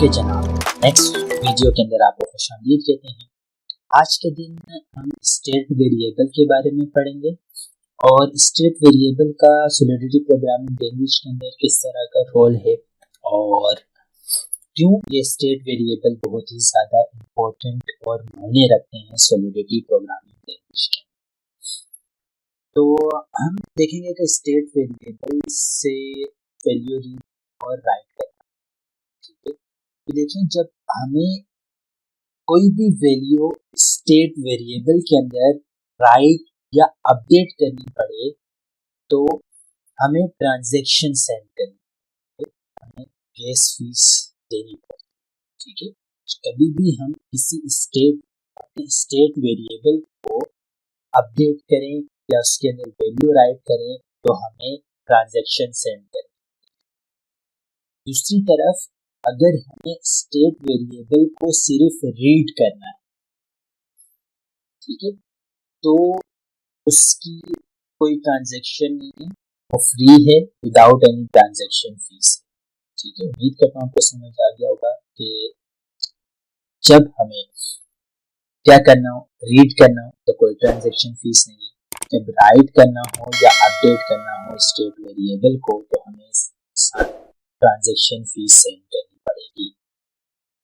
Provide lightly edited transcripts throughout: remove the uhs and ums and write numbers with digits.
Okay जनाब, next video के अंदर आपको खुशामदीद कहते हैं। आज के दिन हम स्टेट वेरिएबल के बारे में पढ़ेंगे और स्टेट वेरिएबल का सोलिडिटी प्रोग्रामिंग लैंग्वेज के अंदर किस तरह का रोल है और क्यों ये स्टेट वेरिएबल बहुत ही ज़्यादा इम्पोर्टेंट और मायने रखते हैं सोलिडिटी प्रोग्रामिंग लैंग्वेज के। तो हम देखेंगे कि स्टेट वेरिएबल से वैल्यू रीड और राइट करना। ठीक है, तो देखें, जब हमें कोई भी वैल्यू स्टेट वेरिएबल के अंदर राइट या अपडेट करनी पड़े तो हमें ट्रांजैक्शन सेंड करनी है, हमें गैस फीस देनी पड़ती है। ठीक है, कभी भी हम किसी स्टेट वेरिएबल को अपडेट करें या उसके अंदर वैल्यू राइट करें तो हमें ट्रांजैक्शन सेंड करनी है। दूसरी तरफ अगर हमें स्टेट वेरिएबल को सिर्फ रीड करना है, ठीक है, तो उसकी कोई ट्रांजैक्शन नहीं है, वो फ्री है विदाउट एनी ट्रांजैक्शन फीस। ठीक है, उम्मीद करता हूँ आपको समझ आ गया होगा कि जब हमें क्या करना हो, रीड करना हो तो कोई ट्रांजैक्शन फीस नहीं है, जब राइट करना हो या अपडेट करना हो स्टेट वेरिएबल को तो हमें ट्रांजैक्शन फीस सेंड करनी पड़ेगी।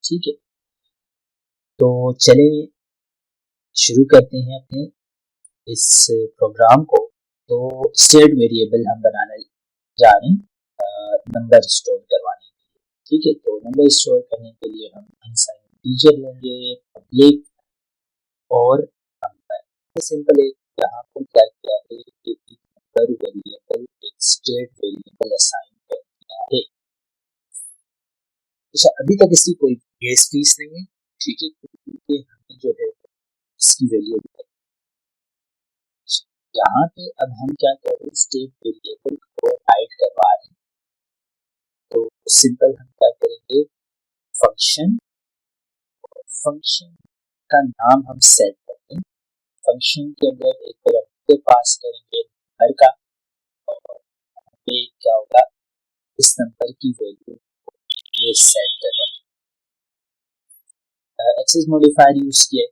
ठीक है, तो चले शुरू करते हैं अपने इस प्रोग्राम को। तो स्टेट वेरिएबल हम बनाने जा रहे हैं नंबर स्टोर करवाने के लिए। ठीक है, तो नंबर स्टोर करने के लिए हम अनसाइन इंटीजर लेंगे, पब्लिक और नंबर। सिंपल है, यहाँ पर क्या किया है कि नंबर वेरिएबल एक स्टेट वेरिएबल असाइन कर दिया है। अच्छा, अभी तक इसकी कोई गैस फीस नहीं है। ठीक है, क्योंकि हमें जो है इसकी वैल्यू यहाँ पे अब हम क्या कर रहे हैं, स्टेट वेरिएबल को राइट करवा रहे हैं। तो सिंपल हम क्या करेंगे, फंक्शन का नाम हम सेट करते हैं। फंक्शन के अंदर एक पैरामीटर पास करेंगे नंबर का और पे क्या होगा, इस नंबर की वैल्यू ये सेट करें। एक्सेस मॉडिफायर यूज किए।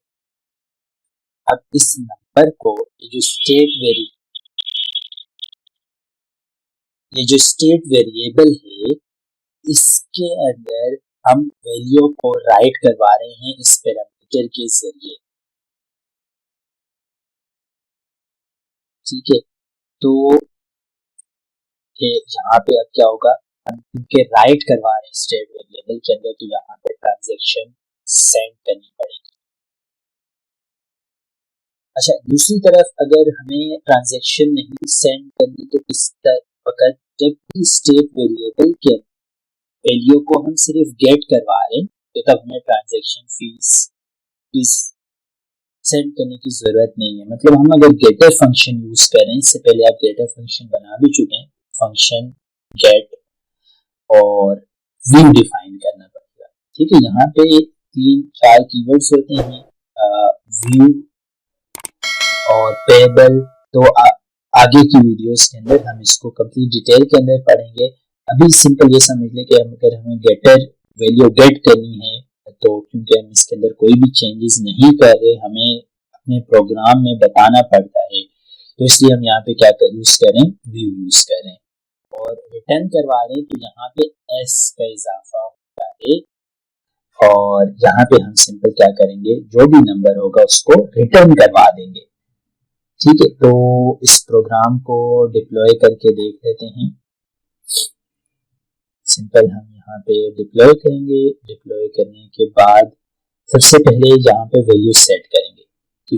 अब इस नंबर को ये जो स्टेट वेरिएबल है इसके अंदर हम वैल्यू को राइट करवा रहे हैं इस पैरामीटर के जरिए। ठीक है, तो यहाँ पे अब क्या होगा, हम इनके राइट करवा रहे हैं स्टेट वेरिएबल के अंदर, तो यहाँ पे ट्रांजैक्शन सेंड करनी पड़ेगी। अच्छा, दूसरी तरफ अगर हमें ट्रांजैक्शन नहीं सेंड करनी तो इस वक्त जब स्टेट वेरिएबल के वैल्यू को हम सिर्फ गेट करवा रहे हैं तो तब हमें ट्रांजैक्शन फीस सेंड करने की जरूरत नहीं है। मतलब हम अगर गेटर फंक्शन यूज कर रहे हैं, इससे पहले आप गेटर फंक्शन बना भी चुके हैं, फंक्शन गेट और व्यू डिफाइन करना पड़ेगा। ठीक है, यहाँ पे 3-4 कीवर्ड्स होते हैं, व्यू और पेएबल। तो आगे की वीडियोस के अंदर हम इसको कंप्लीट डिटेल के अंदर पढ़ेंगे। अभी सिंपल ये समझ लें कि अगर हमें गेटर वैल्यू गेट करनी है तो क्योंकि हम इसके अंदर कोई भी चेंजेस नहीं कर रहे, हमें अपने प्रोग्राम में बताना पड़ता है, तो इसलिए हम यहाँ पे क्या यूज करें, व्यू यूज करें और रिटर्न करवा रहे हैं। तो यहाँ पे एस का इजाफा होता है और यहाँ पे हम सिंपल क्या करेंगे, जो भी नंबर होगा उसको रिटर्न करवा देंगे। ठीक है, तो इस प्रोग्राम को डिप्लॉय करके देख लेते हैं। सिंपल हम यहाँ पे डिप्लॉय करेंगे। डिप्लॉय करने के बाद सबसे पहले यहाँ पे वैल्यू सेट करेंगे। तो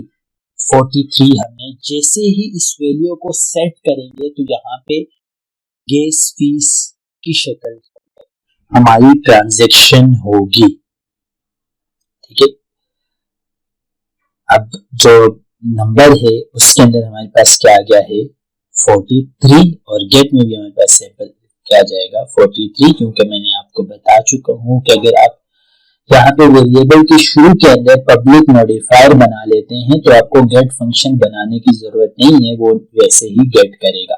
43 हमें जैसे ही इस वैल्यू को सेट करेंगे तो यहाँ पे गैस फीस की शक्ल हमारी ट्रांजैक्शन होगी। ठीक है, अब जो नंबर है उसके अंदर हमारे पास क्या आ गया है, 43 और गेट में भी हमारे पास सैंपल क्या जाएगा 43, क्योंकि मैंने आपको बता चुका हूं कि अगर आप यहाँ पे वेरिएबल के शुरू के अंदर पब्लिक मॉडिफायर बना लेते हैं तो आपको गेट फंक्शन बनाने की जरूरत नहीं है, वो वैसे ही गेट करेगा।